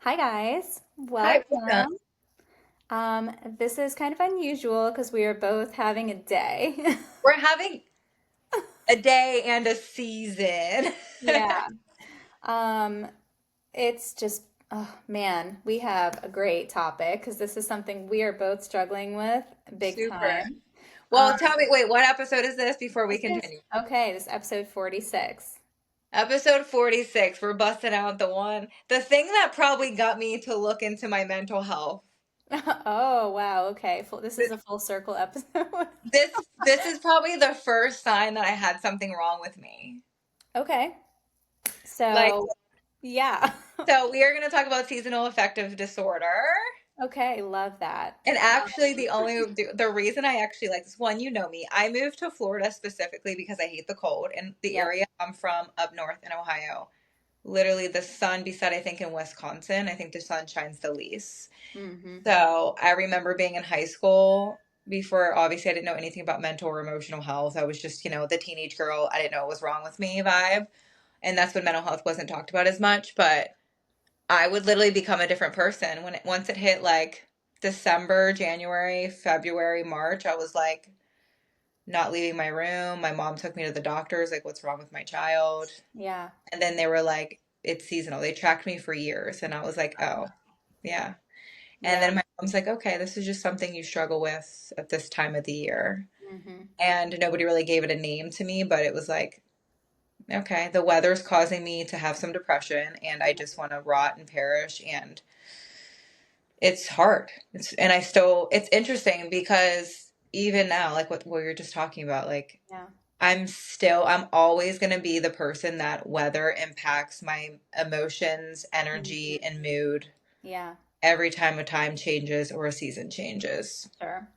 Hi guys, Hi, welcome. welcome. This is kind of unusual because we are both having a day. We're having a day and a season. Yeah. Um, it's just, oh man, we have a great topic because this is something we are both struggling with big Super. time. Well, Um, tell me, wait, what episode is this before we this is continue? okay, this is episode 46. Episode 46. We're busting out the thing that probably got me to look into my mental health. Oh, wow, okay. This is Th- a full circle episode. This is probably the first sign that I had something wrong with me. Okay, Like, so yeah. so we are going to talk about seasonal affective disorder. Okay, love that. And actually, the reason I actually like this one, you know me, I moved to Florida specifically because I hate the cold. And the Yep. area I'm from up north in Ohio, literally the sun, beside I think in Wisconsin, I think the sun shines the least. Hmm. So I remember being in high school before, obviously, I didn't know anything about mental or emotional health. I was just, the teenage girl, I didn't know what was wrong with me vibe. And that's when mental health wasn't talked about as much. But I would literally become a different person once it hit like December, January, February, March. I was like not leaving my room. My mom took me to the doctors, like, what's wrong with my child? Yeah. And then they were like, it's seasonal. They tracked me for years, and I was like, oh, yeah. And Yeah. then my mom's like, okay, this is just something you struggle with at this time of the year. Hmm. And nobody really gave it a name to me, but it was like, okay, the weather's causing me to have some depression, and I just want to rot and perish. And it's hard. It's interesting because even now, like what you're just talking about, like Yeah. I'm always going to be the person that weather impacts my emotions, energy, Hmm. and mood Yeah. every time a time changes or a season changes. Sure.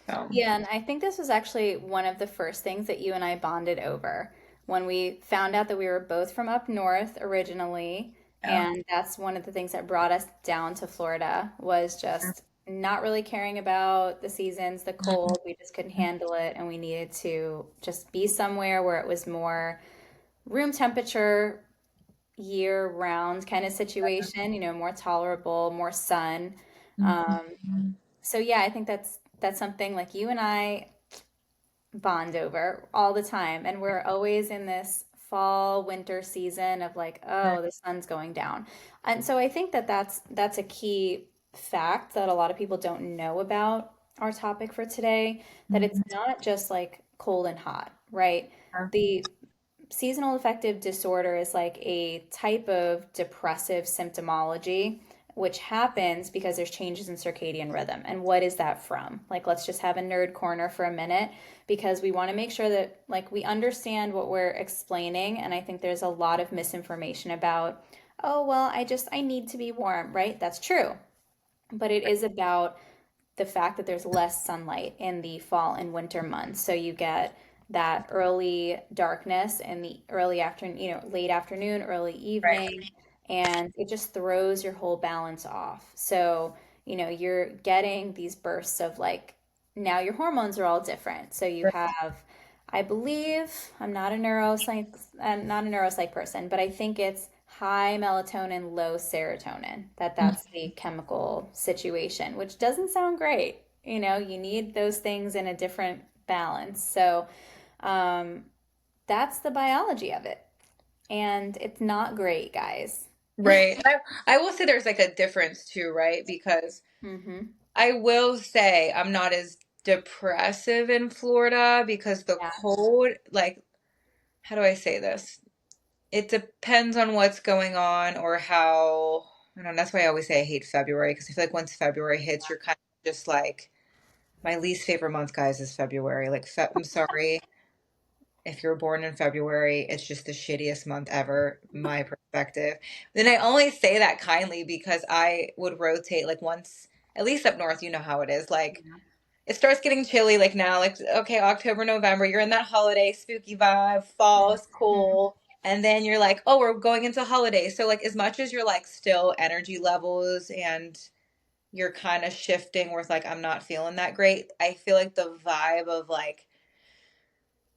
So, Yeah, and I think this was actually one of the first things that you and I bonded over when we found out that we were both from up north originally. yeah. And that's one of the things that brought us down to Florida was just not really caring about the seasons, the cold. We just couldn't handle it, and we needed to just be somewhere where it was more room temperature, year round kind of situation, more tolerable, more sun. Um, Mhm. so yeah, I think that's something like you and I bond over all the time, and we're always in this fall winter season of like, oh, the sun's going down. And so I think that that's a key fact that a lot of people don't know about our topic for today, that it's not just like cold and hot, right? The seasonal affective disorder is like a type of depressive symptomology which happens because there's changes in circadian rhythm. And what is that from? Like, let's just have a nerd corner for a minute because we want to make sure that like we understand what we're explaining. And I think there's a lot of misinformation about, oh, well, I need to be warm, right? That's true. But it is about the fact that there's less sunlight in the fall and winter months. So you get that early darkness in the early afternoon, late afternoon, early Right. evening, and it just throws your whole balance off. So, you're getting these bursts of like, now your hormones are all different. So you Right. have, I believe, I'm not a neuropsych person, but I think it's high melatonin, low serotonin. That's the chemical situation, which doesn't sound great. You need those things in a different balance. So um, that's the biology of it. And it's not great, guys. Right. I will say there's like a difference too, right? Because Hmm. I will say I'm not as depressive in Florida because the Yeah. cold, like, how do I say this? It depends on what's going on or how, I don't know, that's why I always say I hate February because I feel like once February hits, you're kind of just like, my least favorite month, guys, is February. Like, I'm sorry if you're born in February, it's just the shittiest month ever, my perspective. Then I only say that kindly because I would rotate like once, at least up north, you know how it is. Like, it starts getting chilly like now, like okay, October, November, you're in that holiday spooky vibe, fall is Mhm. cool, and then you're like, oh, we're going into holidays. So like as much as you're like still energy levels and you're kind of shifting where it's like I'm not feeling that great, I feel like the vibe of like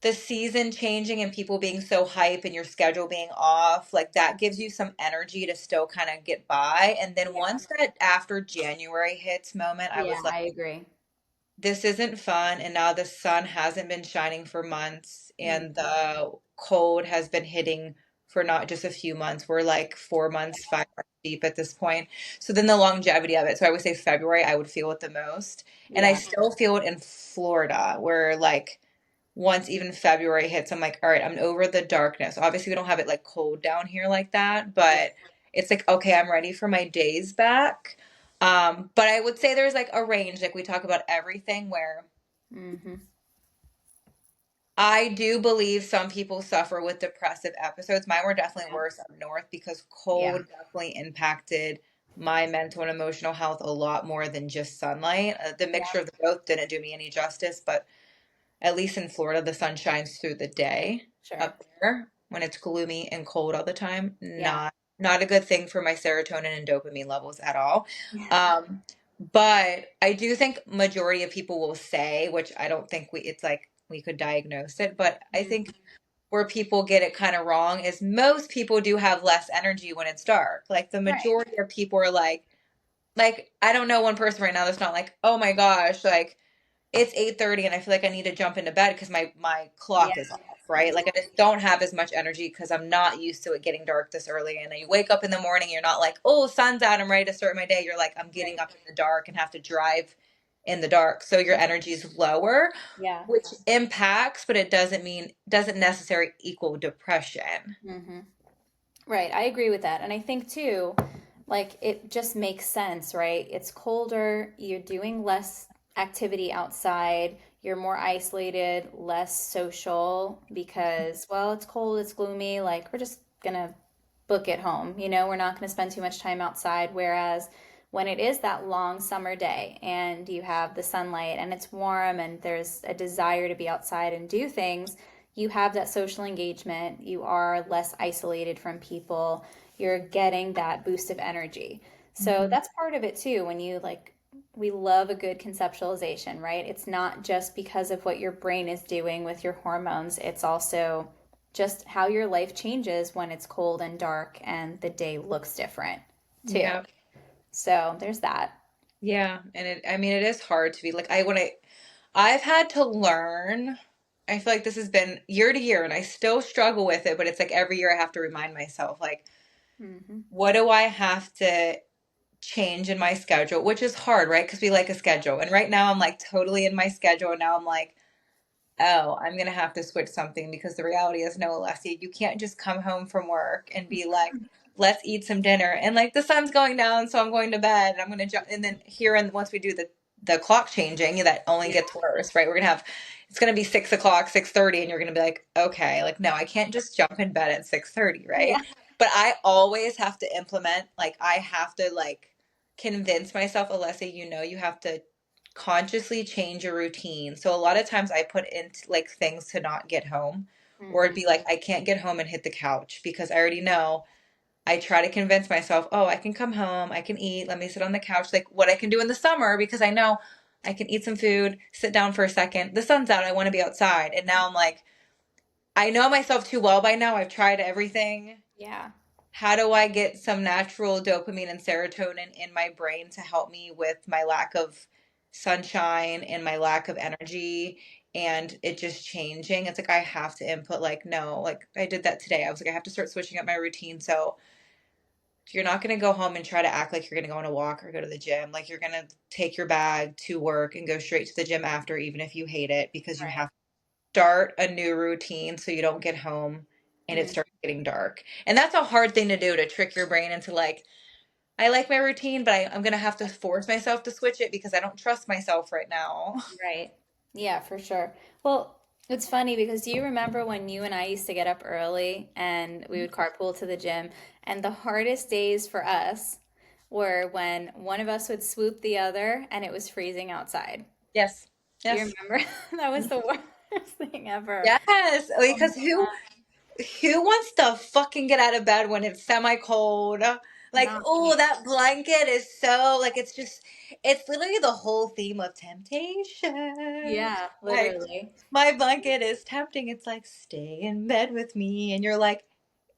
the season changing and people being so hype and your schedule being off, like that gives you some energy to still kind of get by. And then Yeah. once that after January hits moment, I Yeah, was like, I agree. this isn't fun. And now the sun hasn't been shining for months, and Mm, the cold has been hitting for not just a few months. We're like 4 months, 5 months deep at this point. So then the longevity of it. So I would say February, I would feel it the most. And I yeah. still feel it in Florida, where like once even February hits, I'm like, all right, I'm over the darkness. Obviously, we don't have it like cold down here like that, Yeah. but it's like, okay, I'm ready for my days back. But I would say there's like a range, like we talk about everything, where Hmm. I do believe some people suffer with depressive episodes. Mine were definitely Yeah. worse up north because Yeah. cold definitely impacted my mental and emotional health a lot more than just sunlight. The Yeah. mixture of the both didn't do me any justice, but at least in Florida, the sun shines through the day. Sure. Up there, when it's gloomy and cold all the time, Yeah. not a good thing for my serotonin and dopamine levels at all. Yeah. But I do think majority of people will say, which I don't think it's like we could diagnose it, but I think Mhm. where people get it kind of wrong is most people do have less energy when it's dark. Like the Right. majority of people are like I don't know one person right now that's not like, oh my gosh, like it's 8:30 and I feel like I need to jump into bed because my Yeah. clock is off, right? Like I Exactly. just don't have as much energy because I'm not used to it getting dark this early. And then you wake up in the morning, you're not like, oh, sun's out, I'm ready to start my day. You're like, I'm getting Right. up in the dark and have to drive in the dark. So your energy is lower, Yeah. which impacts, but it doesn't necessarily equal depression. Hmm. Right. I agree with that. And I think too, like it just makes sense, right? It's colder, you're doing less activity outside, you're more isolated, less social because, well, it's cold, it's gloomy, like we're just gonna book it home. We're not gonna spend too much time outside. Whereas when it is that long summer day and you have the sunlight and it's warm and there's a desire to be outside and do things, you have that social engagement, you are less isolated from people, you're getting that boost of energy. So Mhm. that's part of it too. When you like, we love a good conceptualization, right? It's not just because of what your brain is doing with your hormones, it's also just how your life changes when it's cold and dark and the day looks different too. Yeah. So there's that. Yeah. And I mean, it is hard to be like, I've had to learn. I feel like this has been year to year and I still struggle with it, but it's like every year I have to remind myself, like, Hmm. what do I have to change in my schedule? Which is hard, right? Because we like a schedule. And right now I'm like totally in my schedule. And now I'm like, oh, I'm gonna have to switch something because the reality is, no, Alessia, you can't just come home from work and be like, let's eat some dinner. And like the sun's going down, so I'm going to bed and I'm gonna jump. And then here, and once we do the clock changing, that only Yeah. gets worse, right? It's gonna be 6 o'clock, 6:30, and you're gonna be like, okay, like no, I can't just jump in bed at 6:30, right? Yeah. But I always have to implement, like I have to like convince myself, Alessia, you have to consciously change your routine. So a lot of times I put in like things to not get home, or it'd Hmm. be like I can't get home and hit the couch because I already know. I try to convince myself, oh, I can come home, I can eat, let me sit on the couch, like what I can do in the summer because I know I can eat some food, sit down for a second. The sun's out, I want to be outside. And now I'm like, I know myself too well by now. I've tried everything. Yeah. How do I get some natural dopamine and serotonin in my brain to help me with my lack of sunshine and my lack of energy and it just changing? It's like I have to input, like, no, like I did that today. I was like, I have to start switching up my routine. So you're not going to go home and try to act like you're going to go on a walk or go to the gym. Like you're going to take your bag to work and go straight to the gym after, even if you hate it, because you Right. have start a new routine so you don't get home and it Mm. starts getting dark. And that's a hard thing to do, to trick your brain into like, I like my routine, but I'm going to have to force myself to switch it because I don't trust myself right now. Right. Yeah, for sure. Well, it's funny because do you remember when you and I used to get up early and we would carpool to the gym? And the hardest days for us were when one of us would swoop the other and it was freezing outside. Yes. Do you Yes. remember? That was the worst thing ever. Yes. Oh my Because who wants to fucking get out of bed when it's semi cold? Like, Not oh, me. that blanket is so like it's literally the whole theme of temptation. Yeah, Like, literally. my blanket is tempting. It's like, stay in bed with me. And you're like,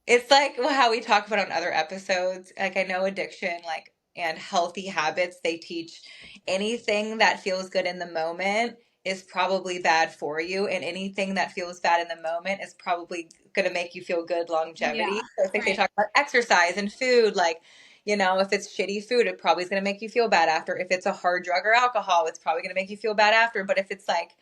it's like how we talk about on other episodes. Like I know addiction, like and healthy habits, they teach anything that feels good in the moment is probably bad for you, and anything that feels bad in the moment is probably going to make you feel good Yeah, longevity. So I think they right. talk about exercise and food, like if it's shitty food, it probably is going to make you feel bad after. If it's a hard drug or alcohol, it's probably going to make you feel bad after. But if it's like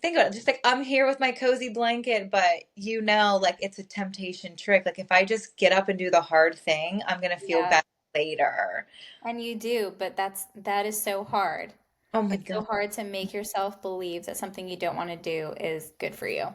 think about it, just like I'm here with my cozy blanket, but like it's a temptation trick. Like if I just get up and do the hard thing, I'm gonna feel Yeah. bad later. And you do, but that is so hard. Oh my It's so God. hard to make yourself believe that something you don't want to do is good for you.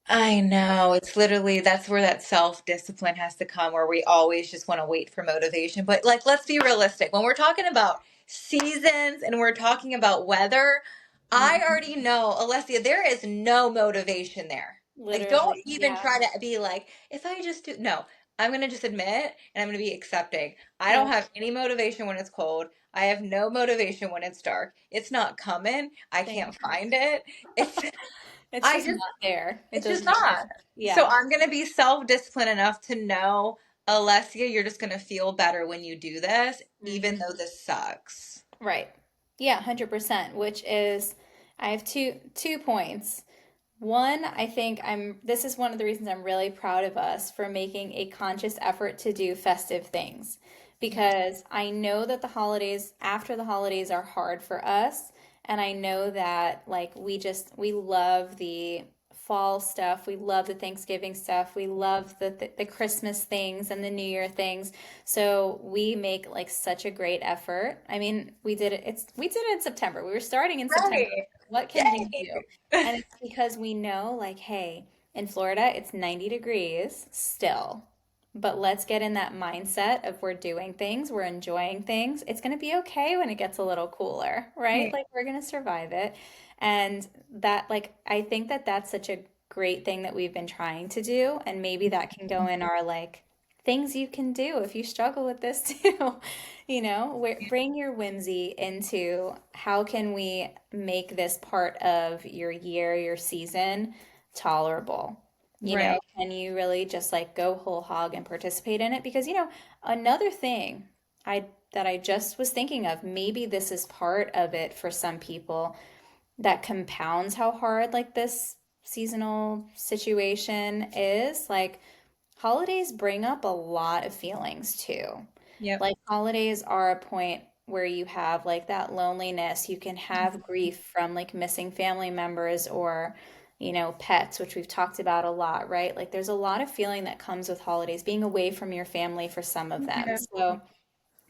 I know. It's literally that's where that self-discipline has to come, where we always just want to wait for motivation. But like let's be realistic. When we're talking about seasons and we're talking about weather, I Mhm. already know, Alessia, there is no motivation there. Like don't Literally, even yeah. try to be like, if I just do no, I'm gonna just admit and I'm gonna be accepting. I don't Yep, have any motivation when it's cold. I have no motivation when it's dark. It's not coming. I same. can't find it. It's It's I just just not there. It it's just doesn't exist. not. So Yeah. I'm going to be self-disciplined enough to know, Alessia, you're just going to feel better when you do this, even Mhm. though this sucks. Right. Yeah, 100%, which is I have two points. One, I think this is one of the reasons I'm really proud of us for making a conscious effort to do festive things Yeah. because I know that the holidays, after the holidays, are hard for us. And I know that like we love the fall stuff, we love the Thanksgiving stuff, we love the Christmas things and the New Year things. So we make like such a great effort. I mean, we did it in September. We were starting in September. Right. What can we do? Yay. And it's because we know, like, hey, in Florida, it's 90 degrees still. But let's get in that mindset of we're doing things, we're enjoying things. It's going to be okay when it gets a little cooler, right? Right. Like, we're going to survive it. And that, like, I think that that's such a great thing that we've been trying to do. And maybe that can go in our, like, things you can do if you struggle with this too. Where, bring your whimsy into how can we make this part of your year, your season tolerable? Right. Can you really just like go whole hog and participate in it? Because, another thing I that I just was thinking of, maybe this is part of it for some people that compounds how hard like this seasonal situation is. Like holidays bring up a lot of feelings too. Yep. Like holidays are a point where you have like that loneliness. You can have grief from like missing family members or, pets, which we've talked about a lot, right? Like there's a lot of feeling that comes with holidays, being away from your family for some of them. Yeah. So,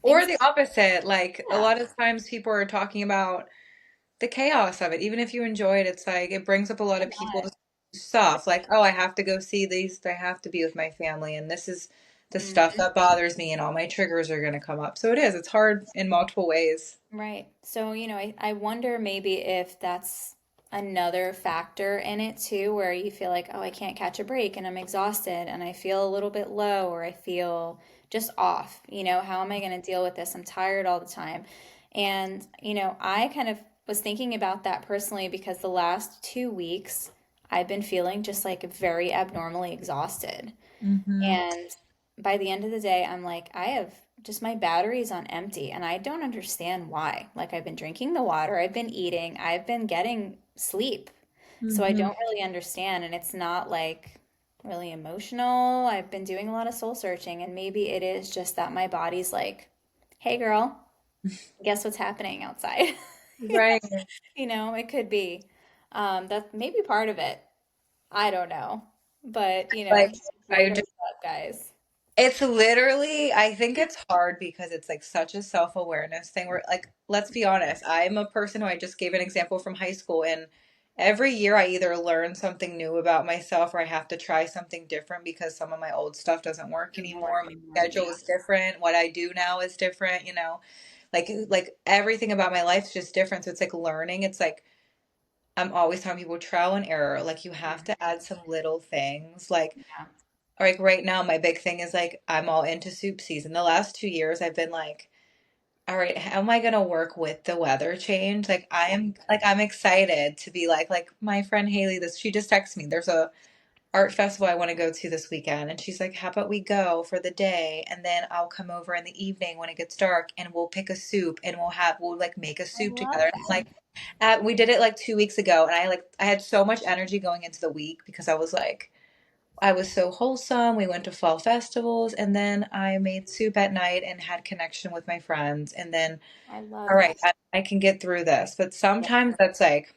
Or and the opposite. Like a yeah, lot of times people are talking about the chaos of it. Even if you enjoy it, it's like it brings up a lot a of lot. people's stuff. Like, oh, I have to go see these. I have to be with my family, and this is the stuff Mhm. that bothers me, and all my triggers are going to come up. So it is. It's hard in multiple ways. Right. So, I wonder maybe if that's another factor in it too, where you feel like, oh, I can't catch a break and I'm exhausted and I feel a little bit low or I feel just off. How am I going to deal with this? I'm tired all the time. And, I kind of was thinking about that personally because the last 2 weeks I've been feeling just like very abnormally exhausted. Hmm. And by the end of the day, I'm like, I have just my batteries on empty and I don't understand why. Like, I've been drinking the water, I've been eating, I've been getting sleep. So I Hmm. don't really understand. And it's not like really emotional. I've been doing a lot of soul searching, and maybe it is just that my body's like, hey, girl, guess what's happening outside? Right. It could be. That's maybe part of it. I don't know. But, Like what I are just up, guys? it's literally I think it's hard because it's like such a self-awareness thing where like let's be honest, I'm a person who I just gave an example from high school, and every year I either learn something new about myself or I have to try something different because some of my old stuff doesn't work Doesn't work anymore. My anymore. schedule is different. What I do now is different. Like everything about my life is just different. So it's like learning. It's like I'm always telling people trial and error. Like you have Yeah. to add some little things. Like Yeah. like right now, my big thing is like I'm all into soup season. The last 2 years, I've been like, all right, how am I gonna work with the weather change? Like I'm excited to be like my friend Haley, this she just texted me. There's a art festival I want to go to this weekend, and she's like, how about we go for the day, and then I'll come over in the evening when it gets dark, and we'll pick a soup, and we'll like make a I soup love together. And that. we did it like 2 weeks ago, and I had so much energy going into the week because I was like. I was so wholesome. We went to fall festivals and then I made soup at night and had connection with my friends. And then, I all love that. right, I can get through this. But Yeah. sometimes that's like,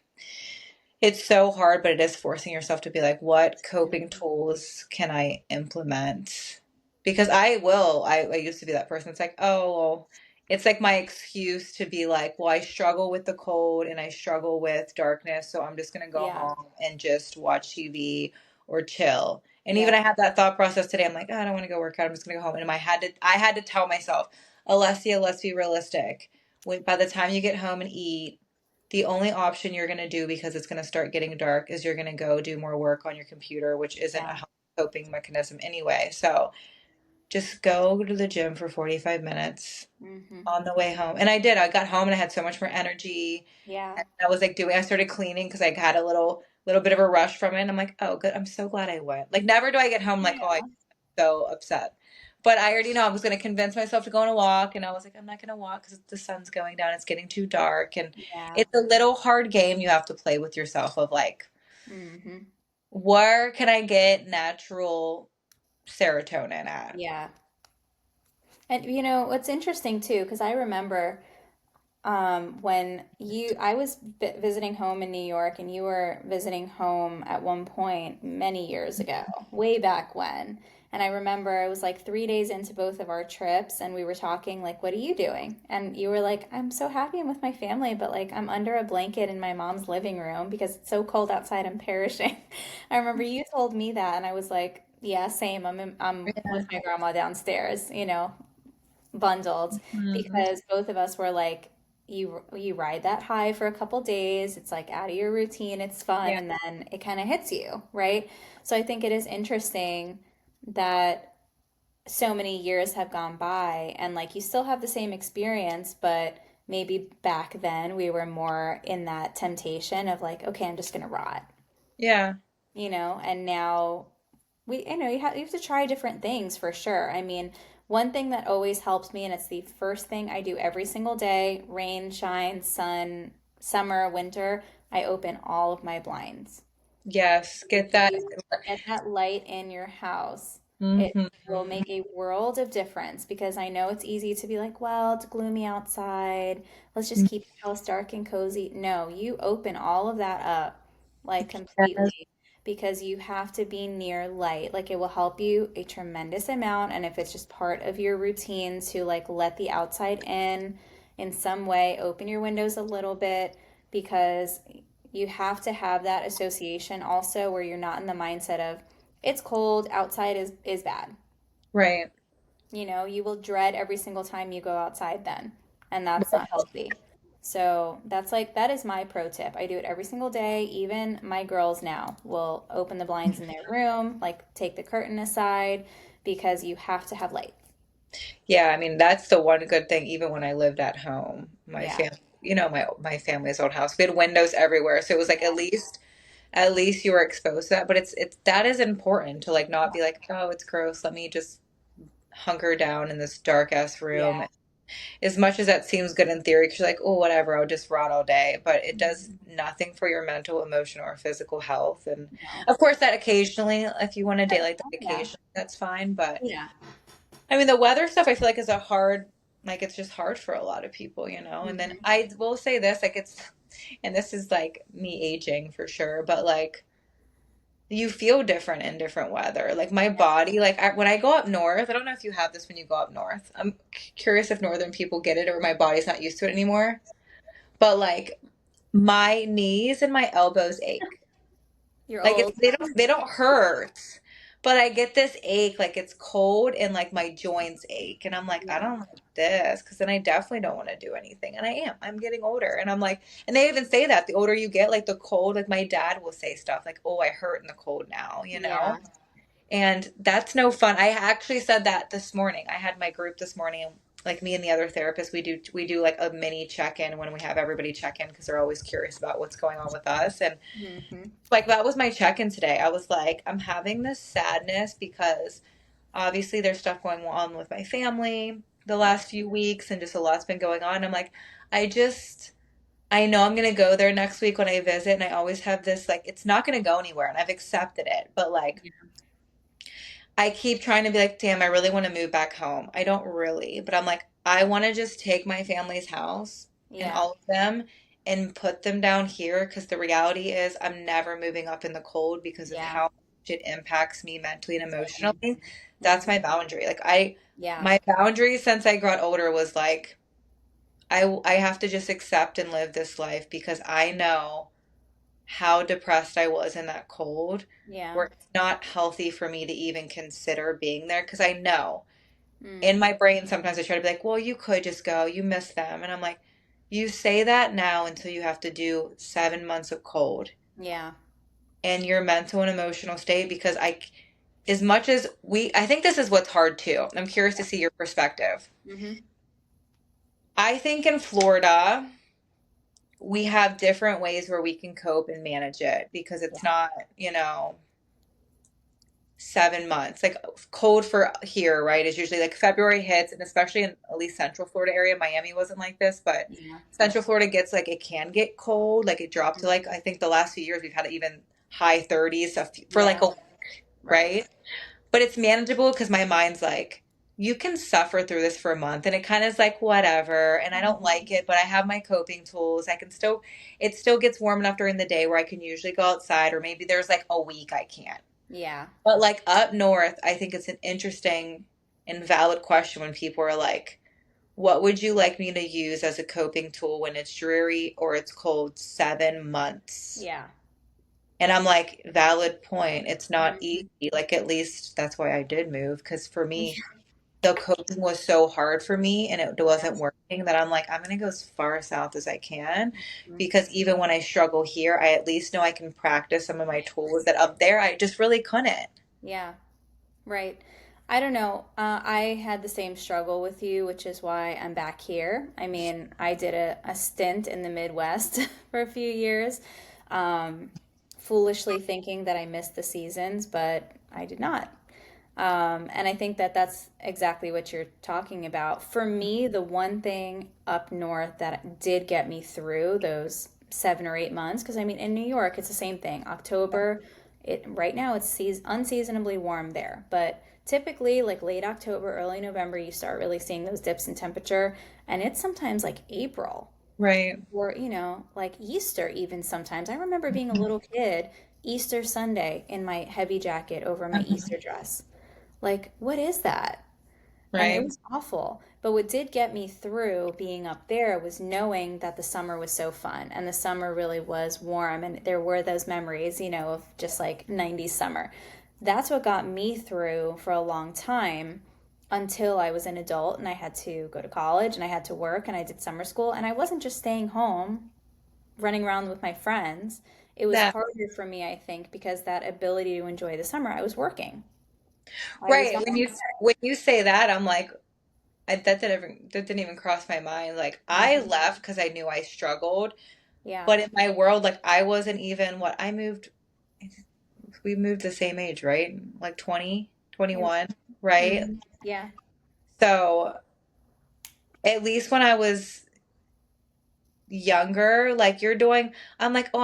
it's so hard, but it is forcing yourself to be like, what coping tools can I implement? Because I used to be that person. It's like, oh, well, it's like my excuse to be like, well, I struggle with the cold and I struggle with darkness, so I'm just gonna go Yeah. home and just watch TV or chill. And even Yeah. I had that thought process today. I'm like, oh, I don't want to go work out. I'm just gonna go home. And I had to tell myself, Alessia, let's be realistic. By the time you get home and eat, the only option you're going to do because it's going to start getting dark is you're going to go do more work on your computer, which isn't a Yeah. healthy coping mechanism anyway. So just go to the gym for 45 minutes Hmm. on the way home. And I did. I got home and I had so much more energy. Yeah. And I was like I started cleaning because I had a little bit of a rush from it. And I'm like, oh, good. I'm so glad I went. Like, never do I get home like, oh, I'm Yeah. so upset. But I already know I was going to convince myself to go on a walk. And I was like, I'm not going to walk because the sun's going down. It's getting too dark. And Yeah. it's a little hard game you have to play with yourself of like, Hmm. where can I get natural serotonin at? Yeah. And what's interesting too, because I remember when I was visiting home in New York and you were visiting home at one point many years ago, way back when. And I remember it was like 3 days into both of our trips and we were talking like, what are you doing? And you were like, I'm so happy I'm with my family, but like I'm under a blanket in my mom's living room because it's so cold outside, I'm perishing. I remember you told me that and I was like, yeah, same. I'm with Yeah. my grandma downstairs, bundled Mhm. because both of us were like you ride that high for a couple days, it's like out of your routine, it's fun, Yeah. and then it kind of hits you, right? So I think it is interesting that so many years have gone by and like you still have the same experience, but maybe back then we were more in that temptation of like, okay, I'm just gonna rot, Yeah. and now you have to try different things for sure. I mean, one thing that always helps me, and it's the first thing I do every single day, rain, shine, sun, summer, winter, I open all of my blinds. Yes. If Get that. you get that light in your house, it Hmm. will make a world of difference because I know it's easy to be like, well, it's gloomy outside. Let's just keep the house dark and cozy. No, you open all of that up like Yes. completely because you have to be near light. Like it will help you a tremendous amount. And if it's just part of your routine to like let the outside in some way, open your windows a little bit because you have to have that association also where you're not in the mindset of it's cold outside is bad. Right. You will dread every single time you go outside then, and that's not healthy. So that is my pro tip. I do it every single day. Even my girls now will open the blinds in their room, like take the curtain aside because you have to have light. Yeah, I mean that's the one good thing. Even when I lived at home, my Yeah. family, my family's old house, we had windows everywhere, so it was like at least you were exposed to that. But it's that is important to like not be like, oh, it's gross. Let me just hunker down in this dark ass room. Yeah. As much as that seems good in theory, because you're like, oh, whatever, I'll just rot all day, but it does Mhm. nothing for your mental, emotional, or physical health. And No. of course, that occasionally, if you want a day like that, Oh, yeah. occasionally, that's fine. But Yeah. I mean, the weather stuff, I feel like is a hard, like it's just hard for a lot of people, you know? And then Hmm. I will say this, like and this is like me aging for sure, but like you feel different in different weather. Like my body, like when I go up north, I don't know if you have this when you go up north. I'm curious if northern people get it or my body's not used to it anymore. But like my knees and my elbows ache. You're Like old. they don't hurt, but I get this ache like it's cold and like my joints ache and I'm like I Yeah. don't like this because then I definitely don't want to do anything and I'm getting older and I'm like and they even say that the older you get like the cold like my dad will say stuff like oh I hurt in the cold now. Yeah. And that's no fun. I actually said that this morning. I had my group this morning, like me and the other therapist, we do like a mini check-in when we have everybody check in because they're always curious about what's going on with us. And Hmm. like that was my check-in today. I was like, I'm having this sadness because obviously there's stuff going on with my family the last few weeks and just a lot's been going on. I'm like, I just I know I'm gonna go there next week when I visit, and I always have this like it's not gonna go anywhere, and I've accepted it. But like I keep trying to be like, damn, I really want to move back home. I don't really, but I'm like, I want to just take my family's house and Yeah. all of them and put them down here because the reality is I'm never moving up in the cold because of Yeah. how much it impacts me mentally and Same. emotionally. That's Hmm. my boundary. Yeah. My boundary since I got older was like, I have to just accept and live this life because I know how depressed I was in that cold, Yeah. where it's not healthy for me to even consider being there because I know Mm. in my brain sometimes I try to be like, well, you could just go, you miss them. And I'm like, you say that now until you have to do 7 months of cold Yeah. and your mental and emotional state because as much as I think this is what's hard too. I'm curious to see your perspective. Hmm. I think in Florida, we have different ways where we can cope and manage it because Yeah. it's not, 7 months. Like cold for here, right, is usually like February hits, and especially in at least Central Florida area. Miami wasn't like this, but Yeah. Central Florida gets like it can get cold. Like it dropped to like Mhm. I think the last few years we've had even high 30s for like Yeah. a week, Right. right? But it's manageable because my mind's like, you can suffer through this for a month, and it kind of is like whatever. And I don't like it, but I have my coping tools. I can still, it still gets warm enough during the day where I can usually go outside, or maybe there's like a week I can't. Yeah. But like up north, I think it's an interesting and valid question when people are like, what would you like me to use as a coping tool when it's dreary or it's cold 7 months? Yeah. And I'm like, valid point. It's not Hmm. easy. Like, at least that's why I did move. Because for me, the coping was so hard for me and it wasn't working that I'm like, I'm going to go as far south as I can. Yeah. Because even when I struggle here, I at least know I can practice some of my tools that up there I just really couldn't. Yeah. Right. I don't know. I had the same struggle with you, which is why I'm back here. I mean, I did a stint in the Midwest for a few years, um, foolishly thinking that I missed the seasons, but I did not. And I think that that's exactly what you're talking about. For me, the one thing up north that did get me through those 7 or 8 months, because I mean, in New York, it's the same thing. October, right now it's unseasonably warm there, but typically, like late October, early November, you start really seeing those dips in temperature, and it's sometimes like April Right. or like Easter even sometimes. I remember being a little kid, Easter Sunday in my heavy jacket over my Easter dress. Like, what is that? And it Right. was awful. But what did get me through being up there was knowing that the summer was so fun and the summer really was warm and there were those memories, of just like 90s summer. That's what got me through for a long time until I was an adult and I had to go to college and I had to work and I did summer school and I wasn't just staying home running around with my friends. It was That harder for me, I think, because that ability to enjoy the summer, I was working. I was right. not. When you say that, I'm like, that didn't even cross my mind. Like I Mhm. left because I knew I struggled, Yeah. but in my world, like I wasn't even what I moved. We moved the same age, right? Like 20, Yep. 21, right? Hmm. Yeah. So at least when I was younger, like you're doing, I'm like, oh,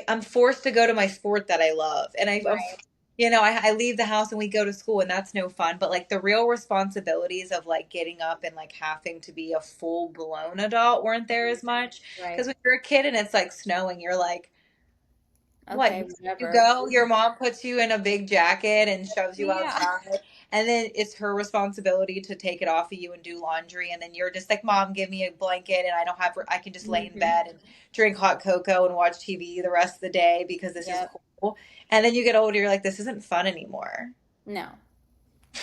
I'm forced to go to my sport that I love. And Right. I leave the house and we go to school and that's no fun. But like the real responsibilities of like getting up and like having to be a full blown adult weren't there as much. Because Right. when you're a kid and it's like snowing, you're like, what? Okay, You whatever. go, your mom puts you in a big jacket and shoves you Yeah. outside, and then it's her responsibility to take it off of you and do laundry, and then you're just like, Mom, give me a blanket, and I can just lay in Hmm. bed and drink hot cocoa and watch TV the rest of the day because this is Yep. cool. And then you get older, you're like, this isn't fun anymore. No.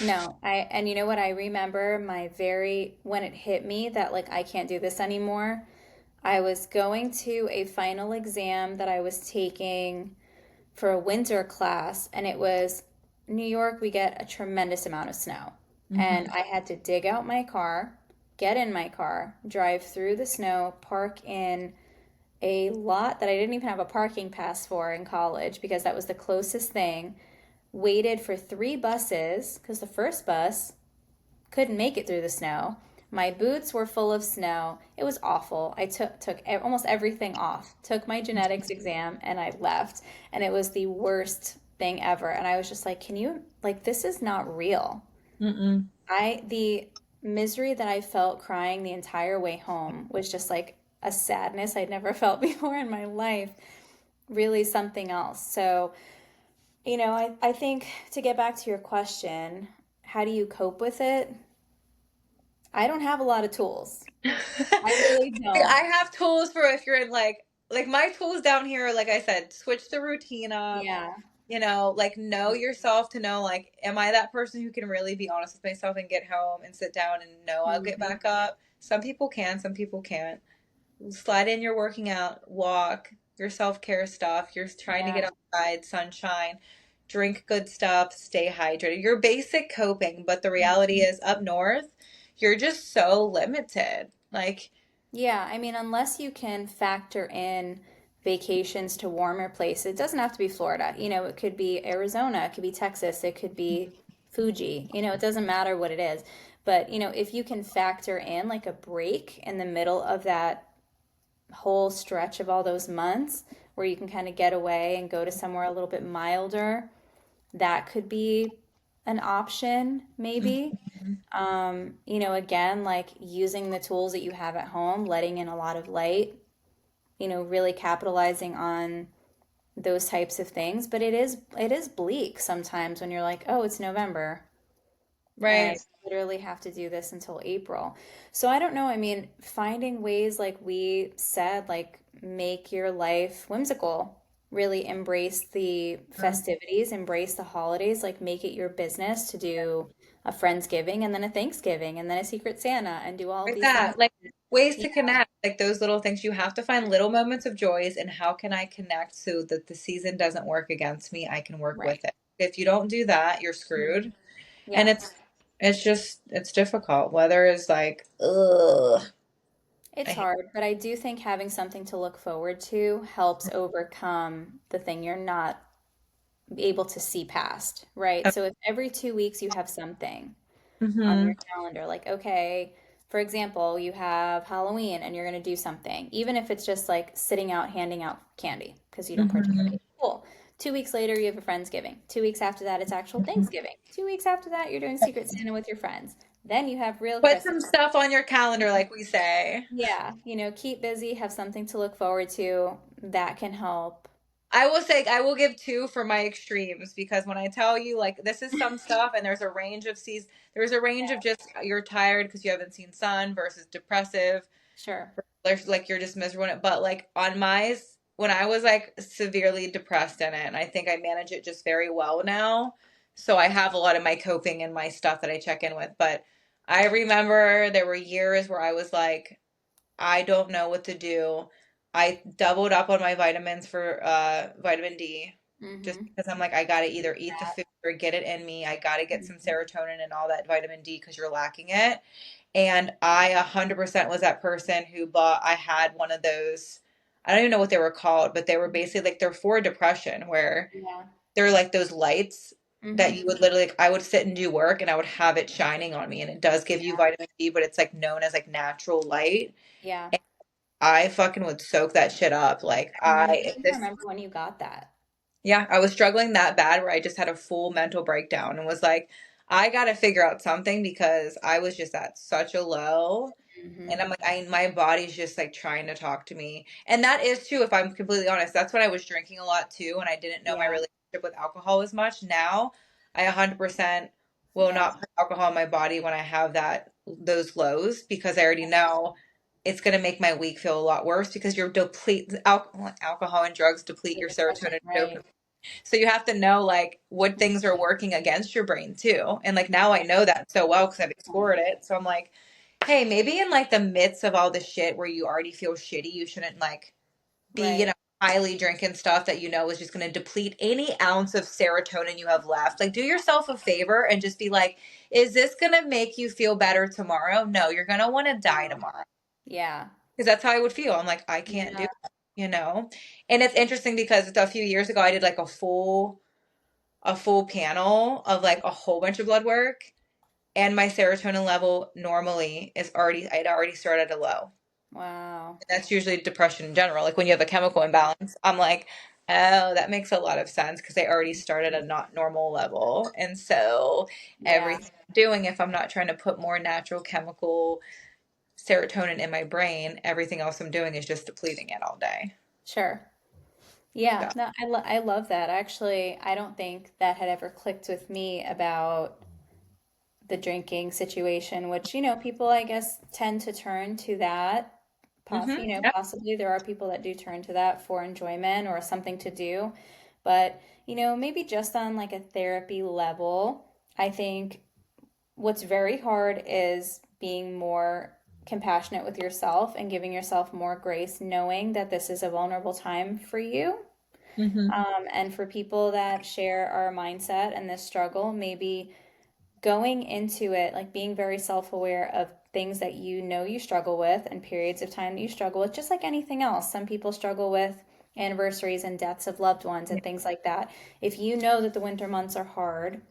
No. And you know what? I remember when it hit me that like I can't do this anymore. I was going to a final exam that I was taking for a winter class, and it was New York, we get a tremendous amount of snow. And Hmm. I had to dig out my car, get in my car, drive through the snow, park in a lot that I didn't even have a parking pass for in college because that was the closest thing. Waited for three buses because the first bus couldn't make it through the snow. My boots were full of snow. It was awful. I took almost everything off. Took my genetics exam and I left. And it was the worst thing ever. And I was just like, can you like this is not real. Mm-mm. The misery that I felt crying the entire way home was just like a sadness I'd never felt before in my life. Really something else. So, I think to get back to your question, how do you cope with it? I don't have a lot of tools. I really don't. I have tools for if you're in like my tools down here, like I said, switch the routine up, Yeah. like know yourself to know like, am I that person who can really be honest with myself and get home and sit down and know I'll get Hmm. back up? Some people can, some people can't. Slide in your working out, walk, your self-care stuff. You're trying to Yeah. get outside, sunshine, drink good stuff, stay hydrated. Your basic coping, but the reality is up north, you're just so limited. Like, Yeah. I mean, unless you can factor in vacations to warmer places, it doesn't have to be Florida. It could be Arizona, it could be Texas, it could be Fuji. It doesn't matter what it is. But, if you can factor in like a break in the middle of that whole stretch of all those months where you can kind of get away and go to somewhere a little bit milder, that could be an option, maybe. mhm. Again, like using the tools that you have at home, letting in a lot of light, really capitalizing on those types of things. But it is bleak sometimes when you're like, oh, it's November and I Right. literally have to do this until April. So I don't know. I mean, finding ways like we said, like make your life whimsical, really embrace the festivities, embrace the holidays, like make it your business to do a Friendsgiving and then a Thanksgiving and then a Secret Santa and do all of Like these things. that. Like ways Yeah, to connect, like those little things. You have to find little moments of joys and how can I connect so that the season doesn't work against me? I can work right. with it. If you don't do that, you're Mhm. screwed. And Yeah. it's just it's difficult. Weather is like, ugh. I It's hate hard, but I do think having something to look forward to helps overcome the thing you're not able to see past, right? it. So if every 2 weeks you have something on your Mm-hmm. calendar, like, okay, for example, you have Halloween and you're going to do something, even if it's just like sitting out handing out candy because you don't Mm-hmm. participate. Cool. 2 weeks later, you have a Friendsgiving. 2 weeks after that, it's actual Thanksgiving. 2 weeks after that, you're doing Secret Santa with your friends. Then you have real Put Christmas. some stuff on your calendar, like we say. Yeah, keep busy, have something to look forward to. That can help. I will say I will give two for my extremes because when I tell you like this is some stuff and there's a range of seas there's a range of just you're tired because you haven't seen sun versus depressive. Sure. There's like you're just miserable in it. But like on my when I was like severely depressed in it, and I think I manage it just very well now. So I have a lot of my coping and my stuff that I check in with. But I remember there were years where I was like, I don't know what to do. I doubled up on my vitamins for vitamin D just Mm-hmm. because I'm like, I gotta either eat the food or get it in me. I gotta get some Hmm. serotonin and all that vitamin D because you're lacking it. And I 100% was that person who bought, I had one of those, I don't even know what they were called, but they were basically like, they're for depression, where Yeah. they're like those lights that Hmm. you would literally, like, I would sit and do work and I would have it shining on me. And it does give you Yeah. vitamin D, but it's like known as like natural light. Yeah. And I fucking would soak that shit up. Like, I I, think I this, remember when you got that. yeah, I was struggling that bad where I just had a full mental breakdown and was like, I gotta figure out something because I was just at such a low. And Hmm. I'm like, my body's just like trying to talk to me. And that is too, if I'm completely honest, that's when I was drinking a lot too, and I didn't know my Yeah. relationship with alcohol as much. Now, I 100% will Yeah. not put alcohol in my body when I have those lows because I already know it's going to make my week feel a lot worse because alcohol and drugs deplete The your depression, serotonin and right. dopamine. So you have to know like what things are working against your brain too. And like now I know that so well because I've explored it. So I'm like, hey, maybe in like the midst of all the shit where you already feel shitty, you shouldn't like be, Right. highly drinking stuff that you know is just going to deplete any ounce of serotonin you have left. Like, do yourself a favor and just be like, is this going to make you feel better tomorrow? No, you're going to want to die No. tomorrow. Yeah. Because that's how I would feel. I'm like, I can't do Yeah. it, you know? And it's interesting because a few years ago I did like a full panel of like a whole bunch of blood work, and my serotonin level normally is already I'd already started at a low. Wow. That's usually depression in general. Like when you have a chemical imbalance, I'm like, oh, that makes a lot of sense because they already started at a not normal level. And so Yeah. everything I'm doing, if I'm not trying to put more natural chemical serotonin in my brain, everything else I'm doing is just depleting it all day. Sure. Yeah. So, No, I love that. Actually, I don't think that had ever clicked with me about the drinking situation, which, people I guess tend to turn to that. yep. Possibly there are people that do turn to that for enjoyment or something to do. But, maybe just on like a therapy level, I think what's very hard is being more compassionate with yourself and giving yourself more grace, knowing that this is a vulnerable time for you. Hmm. And for people that share our mindset and this struggle, maybe going into it, like being very self aware of things that you struggle with and periods of time that you struggle with, just like anything else. Some people struggle with anniversaries and deaths of loved ones and things like that. If you know that the winter months are hard,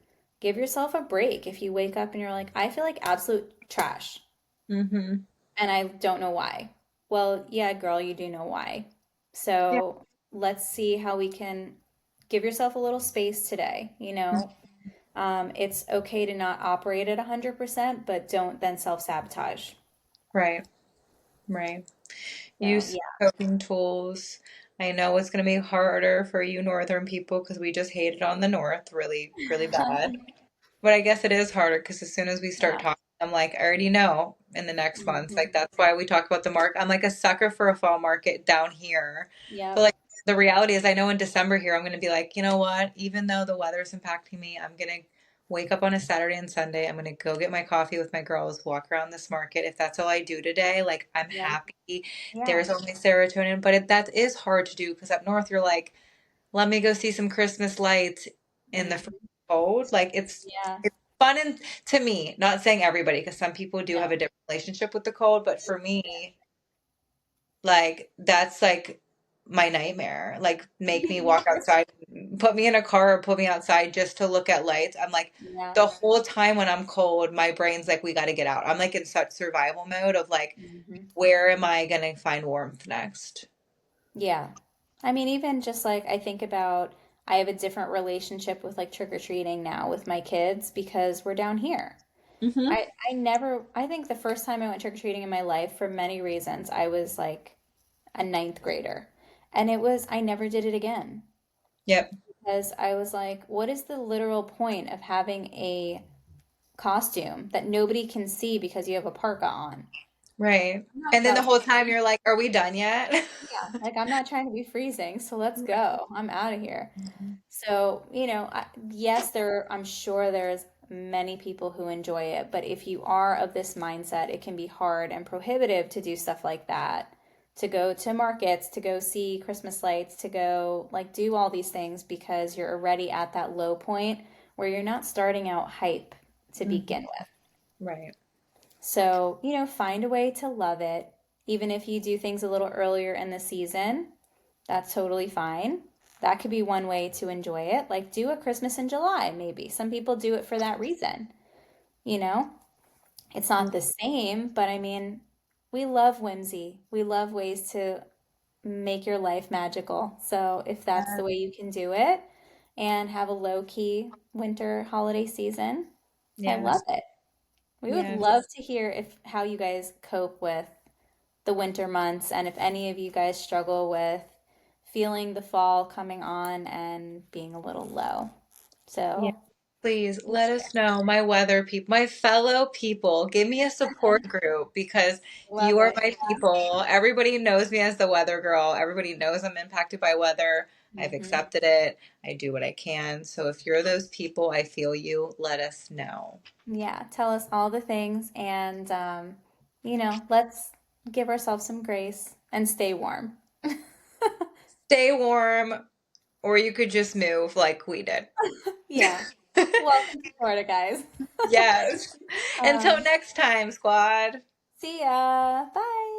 give yourself a break. If you wake up and you're like, I feel like absolute trash Hmm. and I don't know why. Well, yeah, girl, you do know why. Yeah. So let's see how we can give yourself a little space today. It's okay to not operate at 100%, but don't then self-sabotage. Right. Right. So, Use coping tools. I know it's going to be harder for you northern people because we just hated on the north really, really yeah. bad. But I guess it is harder because as soon as we start Yeah. talking, I'm like, I already know in the next month. Hmm. Like that's why we talk about the market. I'm like a sucker for a fall market down here. But Yep. like the reality is I know in December here I'm gonna be like, you know what? Even though the weather's impacting me, I'm gonna wake up on a Saturday and Sunday. I'm gonna go get my coffee with my girls, walk around this market. If that's all I do today, like I'm Yep. happy. Yeah. There's only serotonin, but that is hard to do because up north you're like, let me go see some Christmas lights in the Hmm. cold. Like Yeah. it's fun and to me, not saying everybody, because some people do have No. a different relationship with the cold, but for me, like that's like my nightmare. Like make me walk outside, put me in a car or put me outside just to look at lights. I'm like Yeah. the whole time when I'm cold, my brain's like we got to get out. I'm like in such survival mode of like Hmm. where am I going to find warmth next? Yeah. I mean, even just like I think about, I have a different relationship with like trick or treating now with my kids because we're down here. Hmm. I think the first time I went trick or treating in my life, for many reasons, I was like a ninth grader. And I never did it again Yep. because I was like, what is the literal point of having a costume that nobody can see because you have a parka on? Right. I'm not And then the about whole time you're like, are we done yet? Yeah, like I'm not trying to be freezing, so let's go. I'm out of here. Mhm. So, yes, I'm sure there's many people who enjoy it, but if you are of this mindset, it can be hard and prohibitive to do stuff like that, to go to markets, to go see Christmas lights, to go like do all these things because you're already at that low point where you're not starting out hype to Mhm. begin with. Right. So, find a way to love it, even if you do things a little earlier in the season. That's totally fine. That could be one way to enjoy it. Like do a Christmas in July, maybe. Some people do it for that reason. You know, it's not the same, but I mean, we love whimsy. We love ways to make your life magical. So if that's the way you can do it and have a low key winter holiday season, I love Yes. it. We would Yes. love to hear if how you guys cope with the winter months and if any of you guys struggle with feeling the fall coming on and being a little low. Yeah. So, Please please let share. us know, my weather people, my fellow people. Give me a support group because you Love are it. my people. Everybody knows me as the weather girl. Everybody knows I'm impacted by weather. I've Hmm. accepted it. I do what I can. So if you're those people, I feel you. Let us know. Yeah, tell us all the things and, let's give ourselves some grace and stay warm. stay warm, or you could just move like we did. Yeah. Welcome to Florida, guys. Yes. Until Um, next time, squad. See ya. Bye.